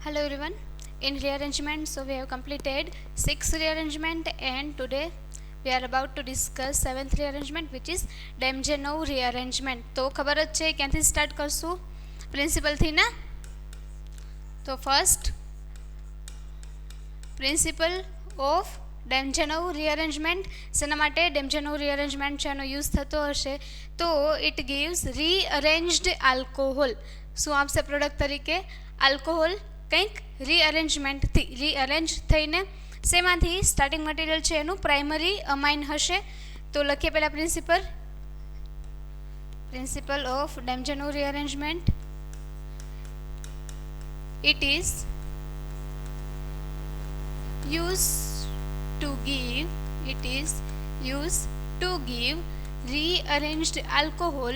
Hello everyone. In rearrangement, so we have completed 6th rearrangement and today we are about to discuss 7th rearrangement which is Demjanov rearrangement. તો ખબર જ છે ક્યાંથી start કરશું પ્રિન્સિપલથી ના. તો ફર્સ્ટ પ્રિન્સિપલ ઓફ ડેમજેનોવ રિઅરેન્જમેન્ટ શેના માટે ડેમજેનોવ રિઅરેન્જમેન્ટ છે એનો યુઝ થતો હશે તો ઇટ ગીવ્સ રીઅરેન્જ્ડ આલ્કોહોલ. શું આપશે પ્રોડક્ટ તરીકે? આલ્કોહોલ કંઈક રીઅરેન્જમેન્ટથી રીઅરેન્જ થઈને શેમાંથી સ્ટાર્ટિંગ મટીરિયલ છે એનું પ્રાઇમરી અમાઇન હશે. તો લખીએ પહેલાં principle of Demjanov rearrangement. It is used to give rearranged alcohol.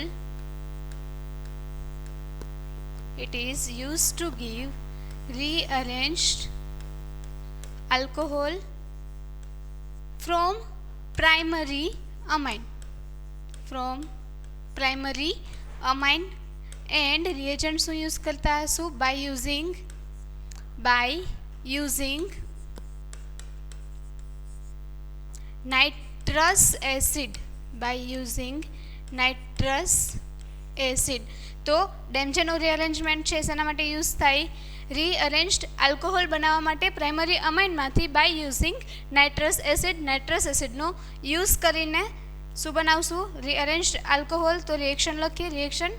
It is used to give rearranged alcohol from primary amine. And reagent શું यूज करता हूँ by using nitrous acid. તો ડેમજેનોવ રીઅરેન્જમેન્ટ છે શેના માટે યુઝ થાય? રીઅરેન્જ્ડ આલ્કોહોલ બનાવવા માટે પ્રાઇમરી અમાઇનમાંથી by using nitrous acid. Nitrous એસિડનો યુઝ કરીને શું બનાવશું? Rearranged alcohol. તો રિએક્શન લખીએ. રિએક્શન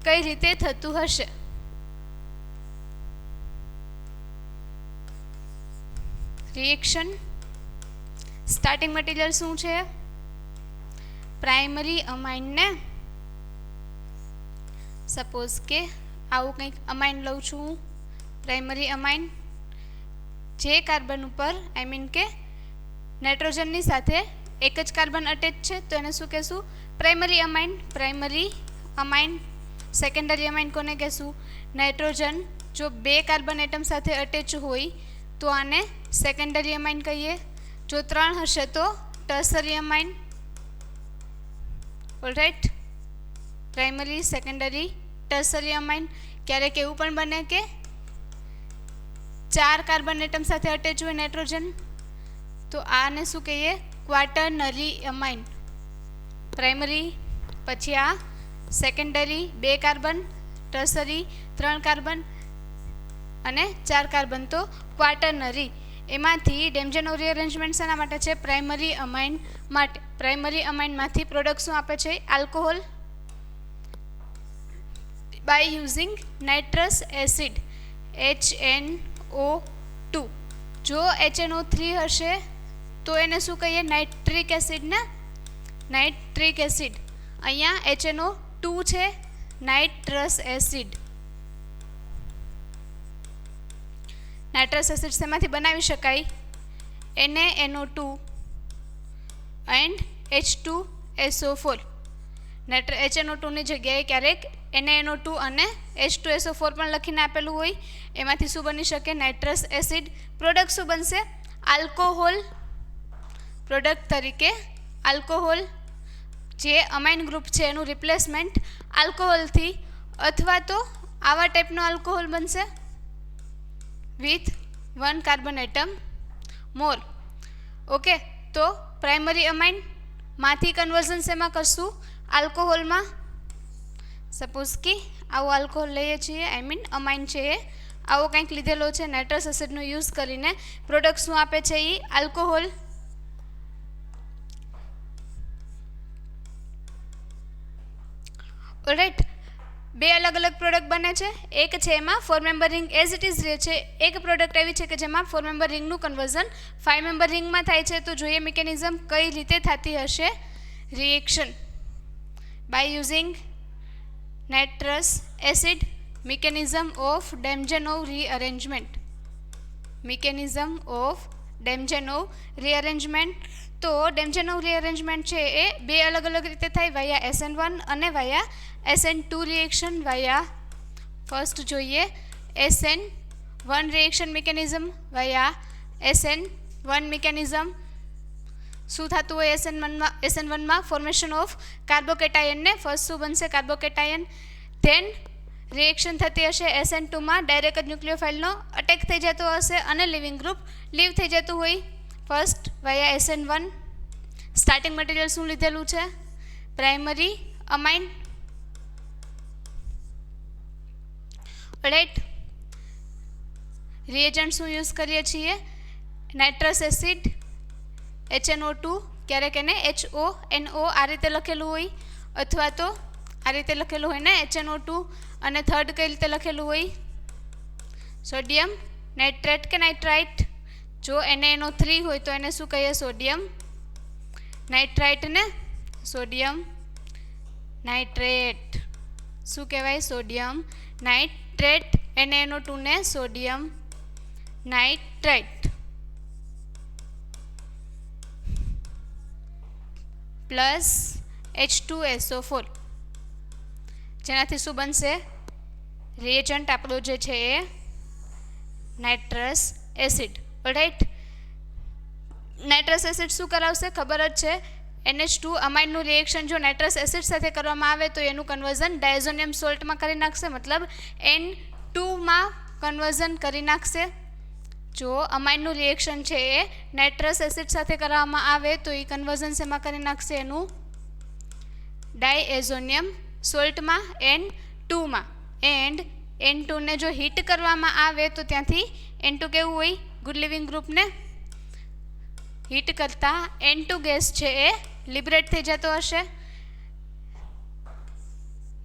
કઈ રીતે થતું હશે? રિએક્શન સ્ટાર્ટિંગ મટીરિયલ શું છે? પ્રાઇમરી અમાઇન ને સપોઝ કે આવું કંઈક અમાઇન લઉં છું હું. પ્રાઇમરી અમાઇન જે કાર્બન ઉપર આઈ મીન કે નાઇટ્રોજનની સાથે એક જ કાર્બન અટેચ છે તો એને શું કહેશું? પ્રાઇમરી અમાઇન. સેકન્ડરી અમાઇન કોને કહેશું? નાઇટ્રોજન જો બે કાર્બન એટમ સાથે અટેચ હોય તો આને સેકન્ડરી અમાઇન કહીએ. જો 3 હશે તો tertiary amine. Alright, primary, secondary, tertiary amine. ક્યારેક એવું પણ બને કે 4 કાર્બન એટમ સાથે અટેચ હોય નાઇટ્રોજન તો આને શું કહીએ? ક્વાટર્નરી અમાઇન. પ્રાઇમરી, પછી આ સેકન્ડરી 2 કાર્બન, ટર્સરી 3 કાર્બન અને 4 કાર્બન તો ક્વાટર્નરી. એમાંથી ડેમજેનોવ રીઅરેન્જમેન્ટ શેના માટે છે? પ્રાઇમરી અમાઇન માટે. પ્રાઇમરી અમાઇનમાંથી પ્રોડક્ટ શું આપે છે? Alcohol by using nitrous acid HNO2. જો HNO3 હશે તો એને શું કહીએ? નાઇટ્રિક એસિડ ને. Nitric acid. અહીંયા HNO2 છે, નાઇટ્રસ એસિડ. નાઇટ્રસ એસિડ શેમાંથી બનાવી શકાય? NaNO2 and H2SO4. HNO2 ની જગ્યાએ ક્યારેક NaNO2 અને H2SO4 પણ લખીને આપેલું હોય. એમાંથી શું બની શકે? Nitrous acid. પ્રોડક્ટ શું બનશે? આલ્કોહોલ. પ્રોડક્ટ તરીકે આલ્કોહોલ. જે અમાઇન ગ્રુપ છે એનું રિપ્લેસમેન્ટ આલ્કોહોલથી અથવા તો આવા ટાઈપનો આલ્કોહોલ બનશે with 1 carbon atom more. Okay, તો પ્રાઇમરી અમાઇન માંથી કન્વર્ઝન શેમાં કરશું? આલ્કોહોલમાં. સપોઝ કે આવો આલ્કોહોલ લઈએ છીએ, આઈ મીન અમાઇન છે એ આવો કંઈક લીધેલો છે. નાઇટ્રસ એસિડનો યુઝ કરીને પ્રોડક્ટ શું આપે છે? એ આલ્કોહોલ. ઓલરાઇટ, બે અલગ અલગ પ્રોડક્ટ બને છે. એક છે એમાં 4 member ring as it is રહે છે. એક પ્રોડક્ટ એવી છે કે જેમાં 4 મેમ્બર રિંગનું કન્વર્ઝન 5 મેમ્બર રિંગમાં થાય છે. તો જોઈએ મિકેનિઝમ કઈ રીતે થતી હશે. Reaction by using nitrous acid. Mechanism of Demjanov rearrangement. તો ડેમજેનોવ રીઅરેન્જમેન્ટ છે એ બે અલગ અલગ રીતે થાય, વાયા SN1 અને વાયા SN2 રિએક્શન. વાયા ફર્સ્ટ જોઈએ SN1 રિએક્શન મિકેનિઝમ વાયા SN1 મિકેનિઝમ. શું થતું હોય SN1માં? ફોર્મેશન ઓફ કાર્બોકેટાયન ને ફર્સ્ટ શું બનશે? કાર્બોકેટાયન. ધેન રિએક્શન થતી હશે SN2 માં ડાયરેક્ટ જ ન્યુક્લિયોફાઇલનો અટેક થઈ જતો હશે અને લિવિંગ ગ્રુપ લીવ થઈ જતું હોય. ફર્સ્ટ વાયા SN1 સ્ટાર્ટિંગ મટીરિયલ શું લીધેલું છે? પ્રાઇમરી અમાઇન. રાઈટ. રિએજન્ટ શું યુઝ કરીએ છીએ? નાઇટ્રસ એસિડ HNO2, ક્યારેક એને HONO આ રીતે લખેલું હોય, અથવા તો આ રીતે લખેલું હોય ને HNO2. અને થર્ડ કઈ રીતે લખેલું હોય? સોડિયમ નાઇટ્રેટ કે નાઇટ્રાઇટ. જો NaNO3 હોય તો એને શું કહીએ? સોડિયમ નાઇટ્રાઇટ ને સોડિયમ નાઇટ્રેટ. શું કહેવાય? Sodium nitrate. NaNO2 ને સોડિયમ નાઇટ્રાઇટ. પ્લસ H2SO4, જેનાથી શું બનશે? રિએજન્ટ આપણો જે છે એ nitrous acid. Right. Nitrous acid શું કરાવશે? ખબર જ છે, NH2 અમાઇનનું રિએક્શન જો નાઇટ્રસ એસિડ સાથે કરવામાં આવે તો એનું કન્વર્ઝન ડાયઝોનિયમ સોલ્ટમાં કરી નાખશે, મતલબ N2 માં કન્વર્ઝન કરી નાખશે. જો અમાઇનનું રિએક્શન છે એ નાઇટ્રસ એસિડ સાથે કરવામાં આવે તો એ કન્વર્ઝન શેમાં કરી નાખશે? એનું ડાયએઝોનિયમ સોલ્ટમાં N2 માં. એન્ડ N2 ને જો હીટ કરવામાં આવે તો ત્યાંથી N2 કેવું હોય? ગુડ લિવિંગ ગ્રુપને હીટ કરતાં N2 ગેસ છે એ લિબરેટ થઈ જતો હશે.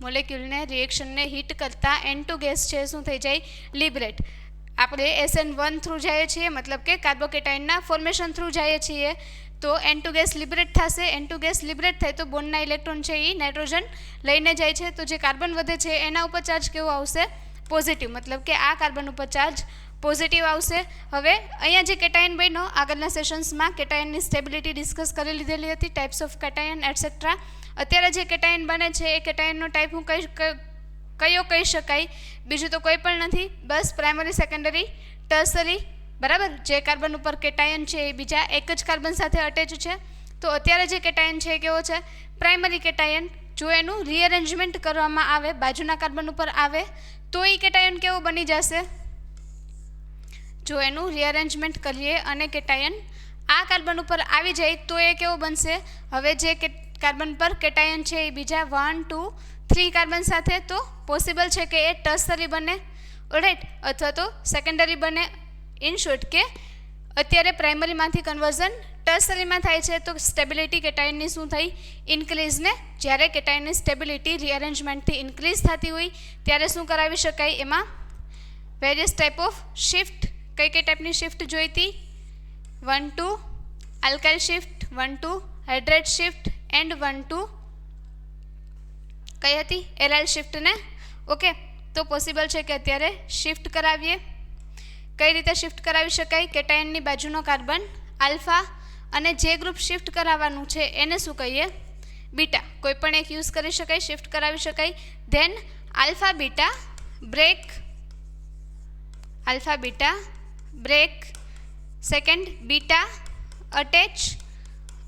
મોલેક્યુલને રિએક્શનને હીટ કરતાં N2 ગેસ છે શું થઈ જાય? લિબરેટ. આપણે SN1 થ્રુ જઈએ છીએ, મતલબ કે કાર્બોકેટાઇનના ફોર્મેશન થ્રુ જઈએ છીએ, તો N2 ગેસ લિબરેટ થશે. N2 ગેસ લિબરેટ થાય તો બોન્ડના ઇલેક્ટ્રોન છે એ નાઇટ્રોજન લઈને જાય છે, તો જે કાર્બન વધે છે એના ઉપર ચાર્જ કેવો આવશે? પોઝિટિવ. મતલબ કે આ કાર્બન ઉપર ચાર્જ પોઝિટિવ આવશે. હવે અહીંયા જે કેટાયન બન્યો, આગળના સેશન્સમાં કેટાયનની સ્ટેબિલિટી ડિસ્કસ કરી લીધેલી હતી, ટાઈપ્સ ઓફ કેટાયન એટસેટ્રા. અત્યારે જે કેટાયન બને છે એ કેટાયનનો ટાઈપ હું કયો કહી શકાય? બીજું તો કોઈ પણ નથી, બસ પ્રાઇમરી, સેકન્ડરી, ટર્સરી. બરાબર. જે કાર્બન ઉપર કેટાયન છે એ બીજા એક જ કાર્બન સાથે અટેચ છે. તો અત્યારે જે કેટાયન છે એ કેવો છે? Primary cation. જો એનું રીઅરેન્જમેન્ટ કરવામાં આવે, બાજુના કાર્બન ઉપર આવે, તો એ કેટાયન કેવો બની જશે? જો એનું રીઅરેન્જમેન્ટ કરીએ અને કેટાયન આ કાર્બન ઉપર આવી જાય તો એ કેવો બનશે? હવે જે કાર્બન પર કેટાયન છે એ બીજા 1, 2, 3 કાર્બન સાથે, તો પોસિબલ છે કે એ ટર્સરી બને. ઓલરાઈટ. અથવા તો સેકન્ડરી બને. ઇન શોર્ટ કે અત્યારે પ્રાઇમરીમાંથી કન્વર્ઝન ટર્સરીમાં થાય છે, તો સ્ટેબિલિટી કેટાયનની શું થઈ? ઇન્ક્રીઝ. ને જ્યારે કેટાયનની સ્ટેબિલિટી રીઅરેન્જમેન્ટથી ઇન્ક્રીઝ થતી હોય ત્યારે શું કરાવી શકાય? એમાં વેરિયસ ટાઈપ ઓફ શિફ્ટ. કઈ કઈ ટાઈપની શિફ્ટ જોઈતી? 1, 2 alkyl shift, 1, 2 hydrate shift and 1, 2 કઈ હતી? એરાઇલ શિફ્ટ ને. ઓકે. તો પોસિબલ છે કે અત્યારે શિફ્ટ કરાવીએ. કઈ રીતે શિફ્ટ કરાવી શકાય? કેટાયનની બાજુનો કાર્બન આલ્ફા અને જે ગ્રુપ શિફ્ટ કરાવવાનું છે એને શું કહીએ? બીટા. કોઈ પણ એક યુઝ કરી શકાય, શિફ્ટ કરાવી શકાય. Then alpha beta break, alpha beta break. Second beta attach.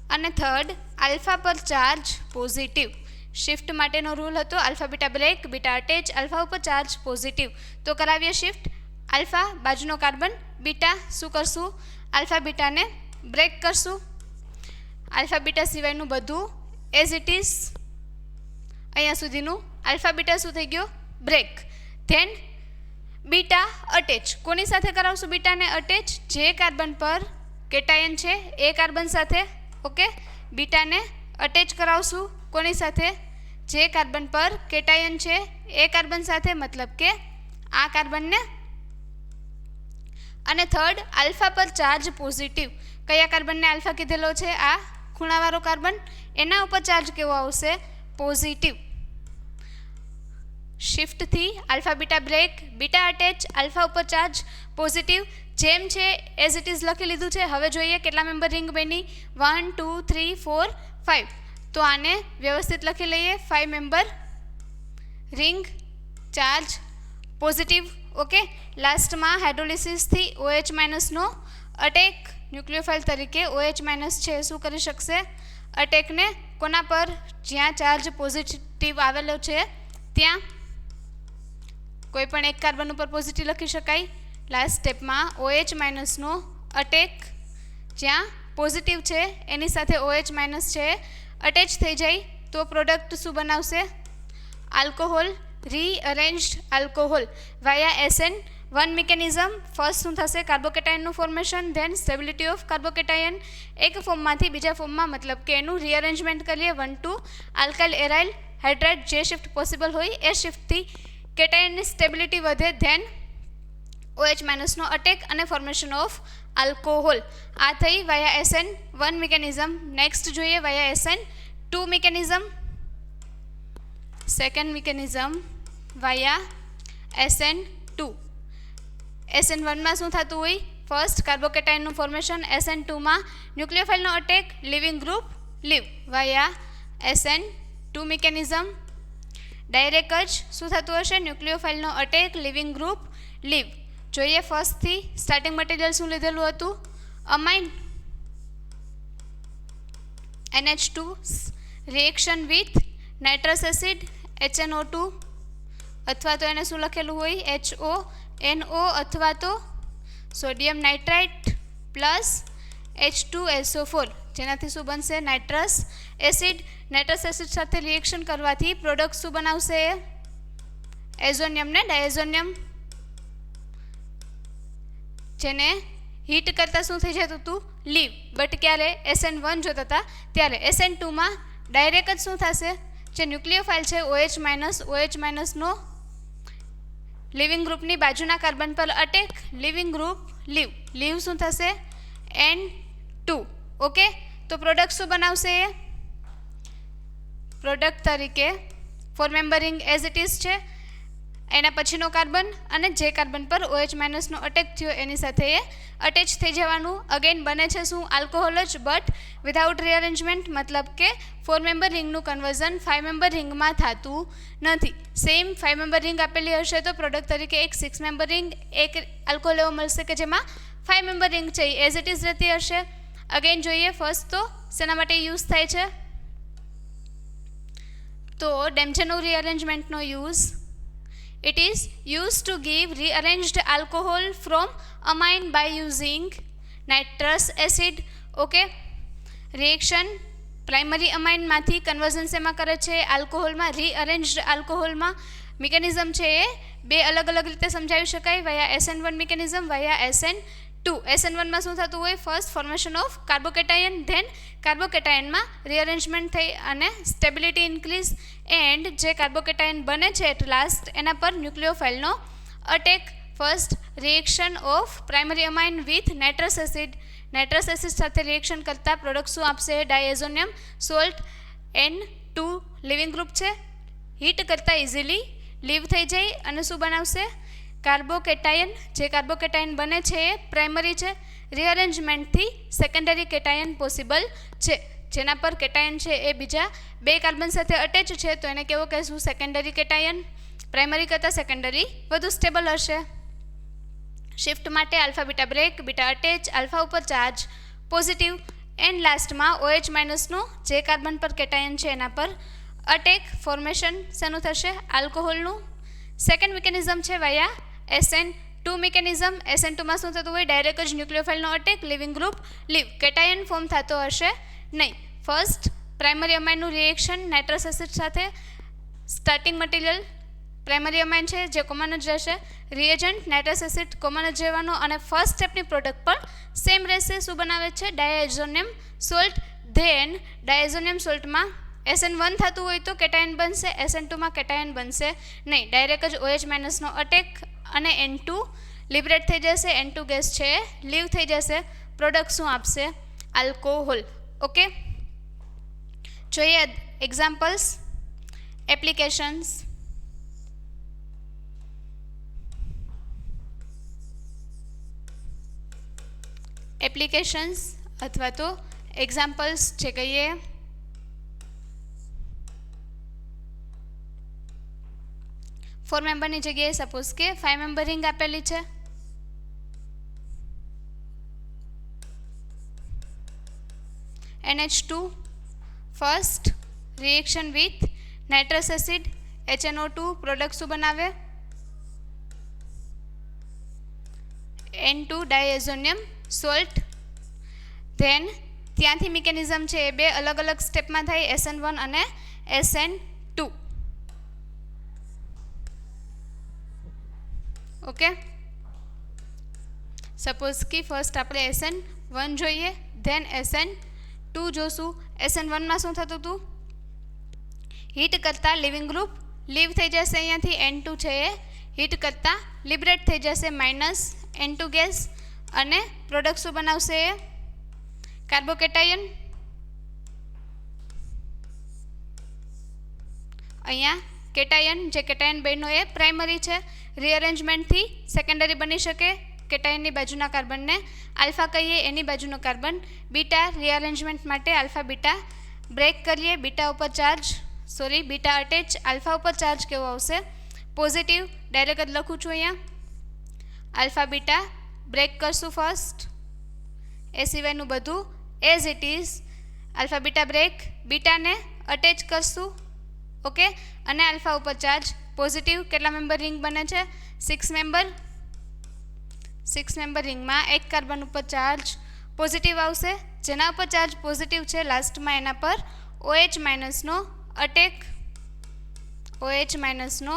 અને થર્ડ આલ્ફા પર ચાર્જ પોઝિટિવ. શિફ્ટ માટેનો રૂલ હતો alpha beta break, beta attach, alpha ઉપર ચાર્જ પોઝિટિવ. તો કરાવીએ શિફ્ટ. આલ્ફા બાજુનો કાર્બન, બીટા શું કરશું? આલ્ફા બીટાને બ્રેક કરશું. આલ્ફા બીટા સિવાયનું બધું એઝ ઇટ ઇઝ. અહીંયા સુધીનું આલ્ફા બીટા શું થઈ ગયો? બ્રેક. Then beta attach. કોની સાથે કરાવશું બીટાને અટેચ? જે કાર્બન પર કેટાયન છે એ કાર્બન સાથે. ઓકે. બીટાને અટેચ કરાવશું કોની સાથે? જે કાર્બન પર કેટાયન છે એ કાર્બન સાથે, મતલબ કે આ કાર્બનને. અને થર્ડ આલ્ફા પર ચાર્જ પોઝિટિવ. કયા કાર્બનને આલ્ફા કીધેલો છે? આ ખૂણાવાળો કાર્બન. એના ઉપર ચાર્જ કેવો આવશે? પોઝિટિવ. શિફ્ટથી alpha beta break, beta attach, alpha ઉપર ચાર્જ પોઝિટિવ. જેમ છે એઝ ઇટ ઇઝ લખી લીધું છે. હવે જોઈએ કેટલા મેમ્બર રિંગ બની? 1, 2, 3, 4, 5. તો આને વ્યવસ્થિત લખી લઈએ. 5 member ring, charge positive. Okay. લાસ્ટમાં હાઇડ્રોલિસિસથી OH- નો અટેક ન્યુક્લિયોફાઇલ તરીકે OH- છે શું કરી શકશે? અટેકને કોના પર? જ્યાં ચાર્જ પોઝિટિવ આવેલો છે ત્યાં कोईपण एक कार्बन पर पॉजिटिव लखी शकाय। लास्ट स्टेप में OH माइनसनो अटेक ज्यां पॉजिटिव है एनी साथे OH माइनस है अटेच थई जाए तो प्रोडक्ट शुं बनावशे? Alcohol, rearranged alcohol via SN1 mechanism. First शुं थशे? कार्बोकेटायननुं formation, then stability of carbocation. एक फॉर्ममांथी बीजा फॉर्ममां मतलब के एनुं रीअरेंजमेंट करीए 1 अल्काइल एराइल हाइड्राइड जे शिफ्ट पॉसिबल होय ए शिफ्टथी केटायननी स्टेबिलिटी वधे। धेन OH माइनसनो अटेक अने फॉर्मेशन ऑफ आल्कोहोल। आ थई वाया SN1 मिकेनिज्म। नेक्स्ट जोईए via SN2 mechanism. Second mechanism via SN2। SN1 में शुं थतुं होय? फर्स्ट कार्बोकेटायननुं फॉर्मेशन, SN2 में न्यूक्लियोफाइलनो attack, leaving group leave via SN2 mechanism. Direct ज शुं थतुं हशे? न्यूक्लियोफाइलनो अटेक, लिविंग ग्रुप लीव। जोईए फर्स्ट थी स्टार्टिंग मटीरियल शुं लीधेलुं हतुं? Amine NH2 reaction with nitrous acid HNO2 अथवा तो एने शुं लखेलुं होय? HONO अथवा तो सोडियम नाइट्राइट प्लस H2SO4 जेनाथी शुं बनशे? Nitrous acid. नाइट्रस एसिड साथे रिएक्शन करवाथी प्रोडक्ट शुं बनावशे? एजोनियम ने डायजोनियम, जेने हीट करता शुं थई जतुं हतुं? लीव। बट क्यारे? SN1 जोता था त्यारे। SN2 में डायरेक्ट शुं थशे? जे न्यूक्लियोफाइल है OH माइनस नो लिविंग ग्रुपनी बाजुना कार्बन पर attack, leaving group leave. Leave शुं थशे? N2। ओके, तो प्रोडक्ट शुं बनावशे? प्रोडक्ट तरीके 4 member ring as it is है एना पछीनो कार्बन अने जे कार्बन पर OH माइनसनो अटेक थयो एनी साथे ए अटेच थई जवानुं। अगेन बने छे शुं? आल्कोहोल ज, बट विधाउट रिअरेंजमेंट मतलब के 4 मेम्बर रिंगनुं कन्वर्जन 5 मेम्बर रिंग में थतुं नथी। सेम 5 मेम्बर रिंग आपेली हशे तो प्रोडक्ट तरीके एक 6 मेम्बर रिंग एक आल्कोहोल एवो मळशे के जेमां 5 मेम्बर रिंग छे एज इट इज रहती हशे। अगेन जोईए फर्स्ट तो सेना माटे यूज थाय छे? तो डेम्चेनो रिअरेंजमेंटनो use it is used to give rearranged alcohol from amine by using nitrous acid. okay, reaction primary amine मांथी कन्वर्जन सेमा करे छे? आल्कोहोल में, रीअरेंज्ड आल्कोहोल में। मिकेनिज्म छे ए बे अलग अलग रीते समझावी शकाय via SN1 मिकेनिज्म via SN2। SN1 में शुं थतुं होय? First formation of carbocation, then carbocation में रीअरेंजमेंट थई अने स्टेबिलिटी इंक्रीज एंड जे कार्बोकेटायन बने छे एट लास्ट एना पर न्यूक्लियोफाइलनो attack. First reaction of primary amine with nitrous acid. Nitrous acid साथे रिएक्शन करता प्रोडक्ट शुं आपशे? Diazonium salt N2 leaving group छे, हीट करता इजीली लीव थई जाय अने शुं बनावशे? कार्बोकेटायन। जे कार्बोकेटायन बने छे प्राइमरी छे, रिअरेंजमेंट थी सेकंडरी केटायन पॉसिबल छे जेना पर केटायन छे ए बीजा 2 कार्बन साथे अटेच छे तो एने केवो कहेशुं? Secondary cation. प्राइमरी करता सेकंडरी वधु स्टेबल हशे। शिफ्ट माटे alpha beta break, beta attach, alpha उपर चार्ज पॉजिटिव एंड लास्ट में OH माइनसनो जे कार्बन पर केटायन छे एना पर अटेक। फॉर्मेशन शेनुं थशे? आल्कोहोलनुं। सेकंड मिकेनिज्म छे वाया SN2 मिकेनिज्म। SN2 में शुं थतुं होय? डायरेक्ट ज न्यूक्लियोफाइलनो attack, leaving group leave. Cation form थतो हशे नहीं। फर्स्ट प्राइमरी अमाइनનું रिएक्शन नाइट्रस एसिड साथे, स्टार्टिंग मटीरियल प्राइमरी अमाइन है जो कॉमन ज रहेशे, रिएजंट नाइट्रस एसिड कॉमन ज रहेवानो अने फर्स्ट स्टेपनी प्रोडक्ट पर सेम रहेशे। शुं बनावे छे? Diazonium salt. Then diazonium salt में SN1 थतुं होय तो केटायन बनशे, SN2 में केटायन बनशे नहीं। डायरेक्ट ज OH माइनसनो अटेक अने N2 लिबरेट थई जशे, N2 गैस छे लीव थई जशे। प्रोडक्ट शुं आपशे? आल्कोहोल। ओके, जोईए एक्जाम्पल्स, एप्लिकेशन्स। एप्लिकेशन्स अथवा तो एक्जाम्पल्स जे कहीए फोर मेम्बरनी जगह सपोज के 5 मेम्बर रिंग आपेली है। NH2 first reaction with nitrous acid HNO2 product शू बनावे N2 ડાયએઝોનિયમ સોલ્ટ. ધેન ત્યાંથી મિકેનિઝમ છે એ બે અલગ અલગ સ્ટેપમાં થાય, SN1 અને SN2. ઓકે, સપોઝ કે ફર્સ્ટ આપણે SN1 જોઈએ, ધેન SN2 જોશું. SN1માં શું થતું હતું? હીટ કરતાં લિવિંગ ગ્રુપ લીવ થઈ જશે, અહીંયાથી N2 છે એ હીટ કરતાં લિબરેટ થઈ જશે, -N2 ગેસ, અને પ્રોડક્ટ શું બનાવશે? એ કાર્બોકેટાયન. અહીંયા કેટાયન, જે કેટાયન બેનો એ પ્રાઇમરી છે, રીઅરેન્જમેન્ટથી સેકન્ડરી બની શકે. કેટાયનની બાજુના કાર્બનને આલ્ફા કહીએ, એની બાજુનો કાર્બન બીટા. રીઅરેન્જમેન્ટ માટે આલ્ફા બીટા બ્રેક કરીએ, બીટા ઉપર ચાર્જ, બીટા અટેચ, આલ્ફા ઉપર ચાર્જ કેવો આવશે? પોઝિટિવ. ડાયરેક્ટ જ લખું છું અહીંયા, આલ્ફા બીટા બ્રેક કરશું ફર્સ્ટ, એ સિવાયનું બધું as it is. Alpha beta break, બીટાને અટેચ કરશું. ઓકે, અને આલ્ફા ઉપર ચાર્જ પોઝિટિવ. કેટલા મેમ્બર રિંગ બને છે? 6 મેમ્બર. 6 મેમ્બર રિંગમાં એક કાર્બન ઉપર ચાર્જ પોઝિટિવ આવશે, જેના ઉપર ચાર્જ પોઝિટિવ છે લાસ્ટમાં એના પર OH માઇનસનો અટેક. OH માઇનસનો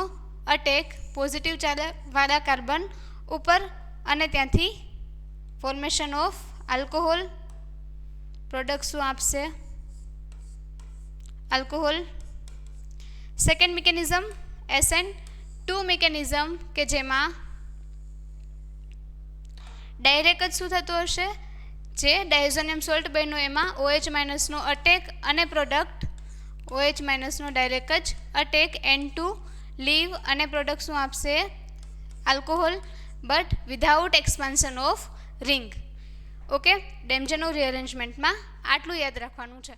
અટેક પોઝિટિવ ચાર્જવાળા કાર્બન ઉપર, અને ત્યાંથી ફોર્મેશન ઓફ આલ્કોહોલ. પ્રોડક્ટ શું આપશે? Alcohol. Second mechanism SN2 mechanism, કે જેમાં ડાયરેક્ટ જ શું થતું હશે? જે ડાયઝોનિયમ સોલ્ટ બન્યો એમાં OH માઇનસનો અટેક અને પ્રોડક્ટ OH માઇનસનો ડાયરેક્ટ જ અટેક, N2 લીવ, અને પ્રોડક્ટ શું આપશે? Alcohol, but without expansion of ring. Okay, ડેન્જરનું રીઅરેન્જમેન્ટમાં આટલું યાદ રાખવાનું છે.